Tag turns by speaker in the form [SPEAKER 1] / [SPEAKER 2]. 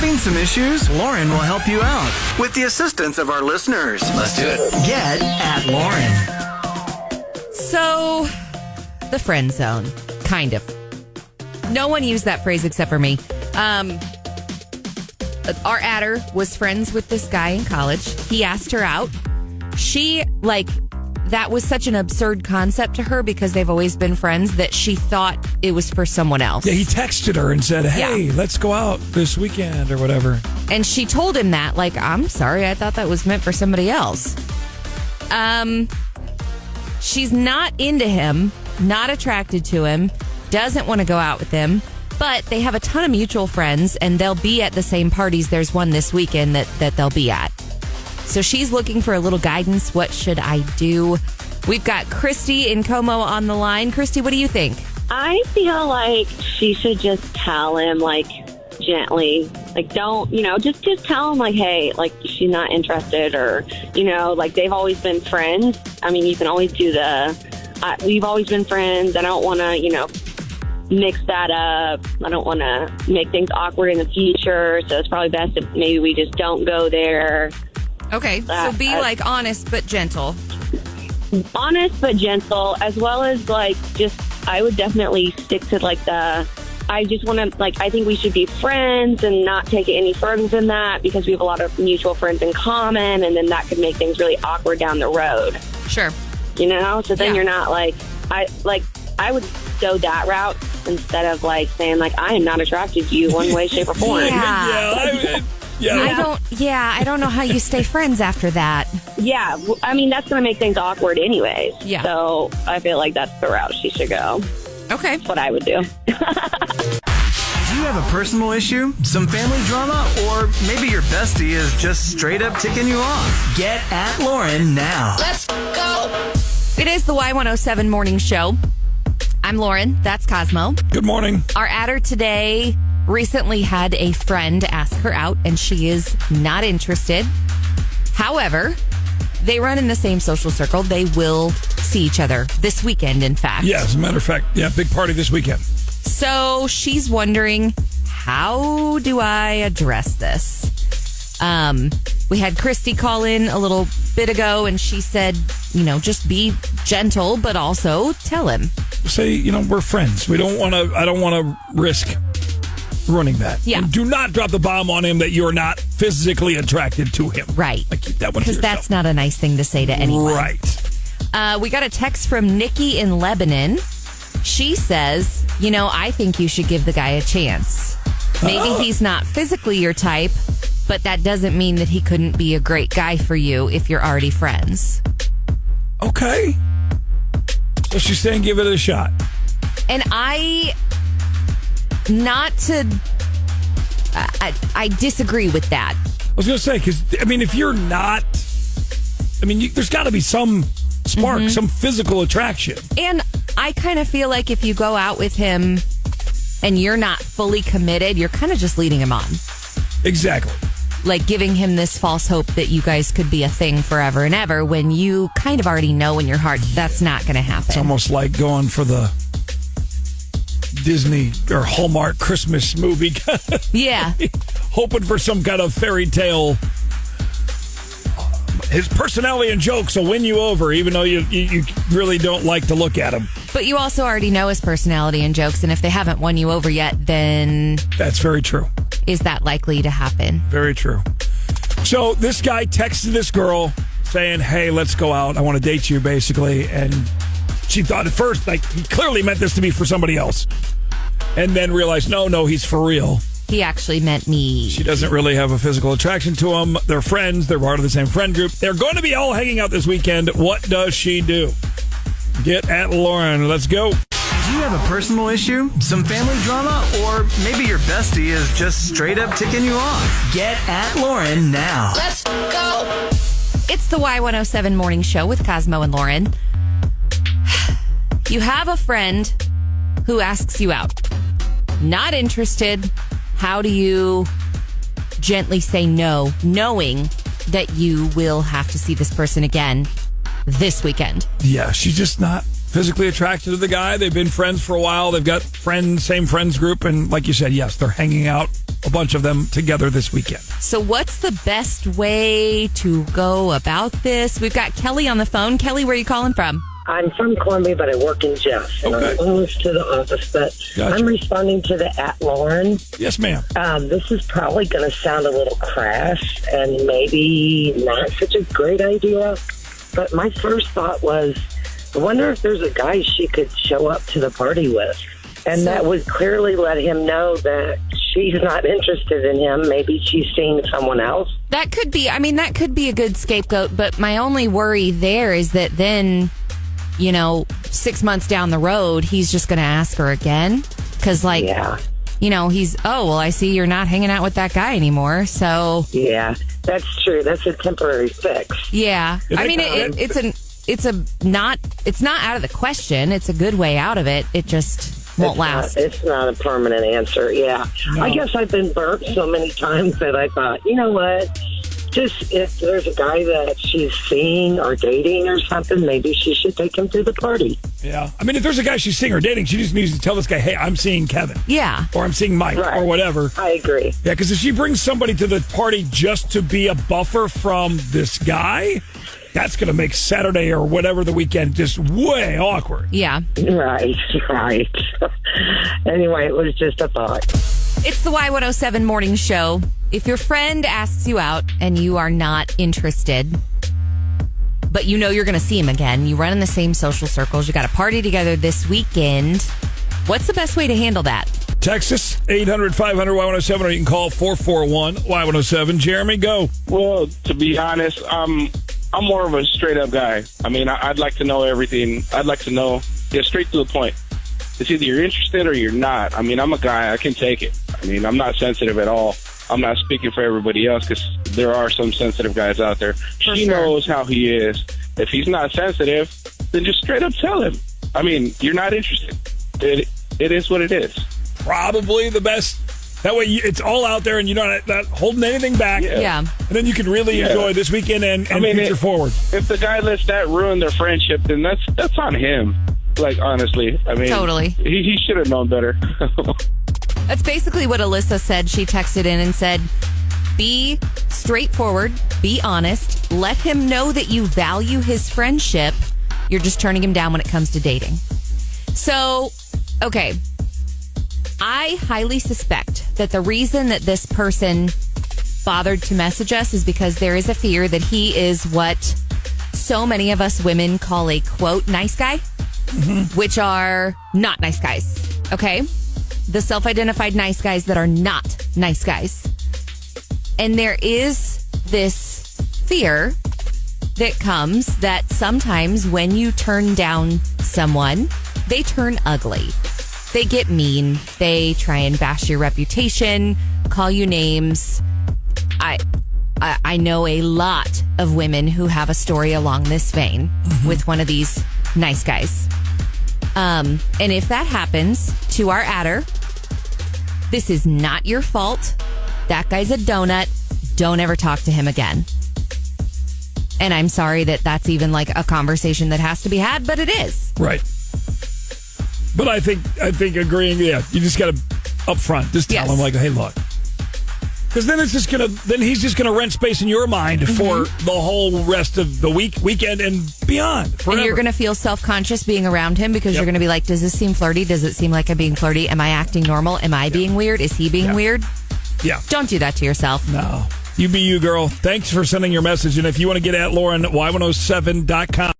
[SPEAKER 1] Having some issues? Lauren will help you out with the assistance of our listeners. Let's do it. Get at Lauren.
[SPEAKER 2] So, the friend zone, kind of. No one used that phrase except for me. Our adder was friends with this guy in college. He asked her out. She, that was such an absurd concept to her because they've always been friends that she thought it was for someone else.
[SPEAKER 3] Yeah, he texted her and said, hey, let's go out this weekend or whatever.
[SPEAKER 2] And she told him that, I'm sorry, I thought that was meant for somebody else. She's not into him, not attracted to him, doesn't want to go out with him. But they have a ton of mutual friends, and they'll be at the same parties. There's one this weekend that they'll be at. So she's looking for a little guidance. What should I do? We've got Christy in Como on the line. Christy, what do you think?
[SPEAKER 4] I feel like she should just tell him, gently. Don't, just tell him, hey, she's not interested or, they've always been friends. I mean, you can always do we've always been friends. I don't want to, mix that up. I don't want to make things awkward in the future. So it's probably best if maybe we just don't go there.
[SPEAKER 2] Okay. So be honest but gentle.
[SPEAKER 4] Honest but gentle, as well as I would definitely stick to I just want to I think we should be friends and not take it any further than that because we have a lot of mutual friends in common, and then that could make things really awkward down the road.
[SPEAKER 2] Sure.
[SPEAKER 4] So then you're not I would go that route instead of saying I am not attracted to you one way, shape, or form.
[SPEAKER 2] I don't know how you stay friends after that.
[SPEAKER 4] Yeah, I mean that's going to make things awkward anyways.
[SPEAKER 2] Yeah.
[SPEAKER 4] So I feel like that's the route she should go.
[SPEAKER 2] Okay.
[SPEAKER 4] That's what I would do.
[SPEAKER 1] Do you have a personal issue, some family drama, or maybe your bestie is just straight up ticking you off? Get at Lauren now.
[SPEAKER 5] Let's go.
[SPEAKER 2] It is the Y107 Morning Show. I'm Lauren. That's Cosmo.
[SPEAKER 3] Good morning.
[SPEAKER 2] Our adder today recently had a friend ask her out, and she is not interested. However, they run in the same social circle. They will see each other this weekend, in fact.
[SPEAKER 3] Yeah, as a matter of fact. Yeah, big party this weekend.
[SPEAKER 2] So she's wondering, how do I address this? We had Christy call in a little bit ago, and she said, just be gentle, but also tell him.
[SPEAKER 3] Say, we're friends. I don't want to risk ruining that.
[SPEAKER 2] Yeah.
[SPEAKER 3] And do not drop the bomb on him that you're not physically attracted to him.
[SPEAKER 2] Right.
[SPEAKER 3] Keep that one to
[SPEAKER 2] because
[SPEAKER 3] yourself.
[SPEAKER 2] that's not a nice thing to say to anyone.
[SPEAKER 3] Right.
[SPEAKER 2] We got a text from Nikki in Lebanon. She says, I think you should give the guy a chance. Maybe he's not physically your type, but that doesn't mean that he couldn't be a great guy for you if you're already friends.
[SPEAKER 3] Okay. So she's saying give it a shot.
[SPEAKER 2] And I disagree with that.
[SPEAKER 3] I was going to say, because, if you're not, there's got to be some spark, some physical attraction.
[SPEAKER 2] And I kind of feel like if you go out with him and you're not fully committed, you're kind of just leading him on.
[SPEAKER 3] Exactly.
[SPEAKER 2] Giving him this false hope that you guys could be a thing forever and ever when you kind of already know in your heart that's not going to happen.
[SPEAKER 3] It's almost like going for the Disney or Hallmark Christmas movie.
[SPEAKER 2] Yeah.
[SPEAKER 3] Hoping for some kind of fairy tale. His personality and jokes will win you over, even though you really don't like to look at him.
[SPEAKER 2] But you also already know his personality and jokes, and if they haven't won you over yet, then...
[SPEAKER 3] That's very true.
[SPEAKER 2] Is that likely to happen?
[SPEAKER 3] Very true. So this guy texted this girl saying, hey, let's go out. I want to date you, basically. And she thought at first, he clearly meant this to be for somebody else. And then realized, no, he's for real.
[SPEAKER 2] He actually meant me.
[SPEAKER 3] She doesn't really have a physical attraction to him. They're friends. They're part of the same friend group. They're going to be all hanging out this weekend. What does she do? Get at Lauren. Let's go.
[SPEAKER 1] Do you have a personal issue, some family drama, or maybe your bestie is just straight up ticking you off? Get at Lauren now.
[SPEAKER 5] Let's go.
[SPEAKER 2] It's the Y107 Morning Show with Cosmo and Lauren. You have a friend who asks you out. Not interested. How do you gently say no, knowing that you will have to see this person again this weekend?
[SPEAKER 3] Yeah, she's just not physically attracted to the guy. They've been friends for a while. They've got same friends group. And like you said, yes, they're hanging out a bunch of them together this weekend.
[SPEAKER 2] So what's the best way to go about this? We've got Kelly on the phone. Kelly, where are you calling from?
[SPEAKER 6] I'm from Columbia, but I work in Jeff. And
[SPEAKER 3] Okay.
[SPEAKER 6] I'm close to the office, but
[SPEAKER 3] Gotcha.
[SPEAKER 6] I'm responding to the @Lauren.
[SPEAKER 3] Yes, ma'am.
[SPEAKER 6] This is probably going to sound a little crass and maybe not such a great idea, but my first thought was, I wonder if there's a guy she could show up to the party with. And that would clearly let him know that she's not interested in him. Maybe she's seeing someone else.
[SPEAKER 2] That could be a good scapegoat, but my only worry there is that then, 6 months down the road, he's just going to ask her again. Because,
[SPEAKER 6] Yeah.
[SPEAKER 2] I see you're not hanging out with that guy anymore. So,
[SPEAKER 6] Yeah, that's true. That's a temporary fix.
[SPEAKER 2] yeah. I mean, it's not out of the question. It's a good way out of it. It just won't last.
[SPEAKER 6] It's not a permanent answer. Yeah.
[SPEAKER 3] No.
[SPEAKER 6] I guess I've been burnt so many times that I thought, you know what? Just if there's a guy that she's seeing or dating or something, maybe she should take him to the party.
[SPEAKER 3] Yeah. I mean, if there's a guy she's seeing or dating, she just needs to tell this guy, hey, I'm seeing Kevin.
[SPEAKER 2] Yeah.
[SPEAKER 3] Or I'm seeing Mike
[SPEAKER 6] Right.
[SPEAKER 3] or whatever.
[SPEAKER 6] I agree.
[SPEAKER 3] Yeah, because if she brings somebody to the party just to be a buffer from this guy, that's going to make Saturday or whatever the weekend just way awkward.
[SPEAKER 2] Yeah.
[SPEAKER 6] Right. Anyway, it was just a thought.
[SPEAKER 2] It's the Y107 Morning Show. If your friend asks you out and you are not interested, but you know you're going to see him again, you run in the same social circles, you got a party together this weekend, what's the best way to handle that?
[SPEAKER 3] Texas, 800-500-Y107, or you can call 441-Y107. Jeremy, go.
[SPEAKER 7] Well, to be honest, I'm more of a straight up guy. I mean, I'd like to know everything. I'd like to know, straight to the point. It's either you're interested or you're not. I mean, I'm a guy. I can take it. I mean, I'm not sensitive at all. I'm not speaking for everybody else because there are some sensitive guys out there. She
[SPEAKER 2] sure.
[SPEAKER 7] knows how he is. If he's not sensitive, then just straight up tell him. I mean, you're not interested. It is what it is.
[SPEAKER 3] Probably the best. That way it's all out there and you're not holding anything back.
[SPEAKER 2] Yeah.
[SPEAKER 3] And then you can really enjoy this weekend and future forward.
[SPEAKER 7] If the guy lets that ruin their friendship, then that's on him. Like, honestly. I mean,
[SPEAKER 2] Totally.
[SPEAKER 7] He should have known better.
[SPEAKER 2] That's basically what Alyssa said. She texted in and said, be straightforward, be honest, let him know that you value his friendship. You're just turning him down when it comes to dating. So, okay. I highly suspect that the reason that this person bothered to message us is because there is a fear that he is what so many of us women call a, quote, nice guy, which are not nice guys, okay? The self-identified nice guys that are not nice guys. And there is this fear that comes that sometimes when you turn down someone, they turn ugly. They get mean. They try and bash your reputation, call you names. I know a lot of women who have a story along this vein with one of these nice guys. And if that happens to our adder, this is not your fault. That guy's a donut. Don't ever talk to him again. And I'm sorry that that's even like a conversation that has to be had, but it is.
[SPEAKER 3] Right. But I think agreeing, you just got to up front, just tell him like, hey, look. Because then he's just gonna rent space in your mind for the whole rest of the weekend and beyond. Forever.
[SPEAKER 2] And you're gonna feel self-conscious being around him because you're gonna be like, does this seem flirty? Does it seem like I'm being flirty? Am I acting normal? Am I being weird? Is he being weird?
[SPEAKER 3] Yeah.
[SPEAKER 2] Don't do that to yourself.
[SPEAKER 3] No. You be you, girl. Thanks for sending your message. And if you want to get at Lauren, Y107.com.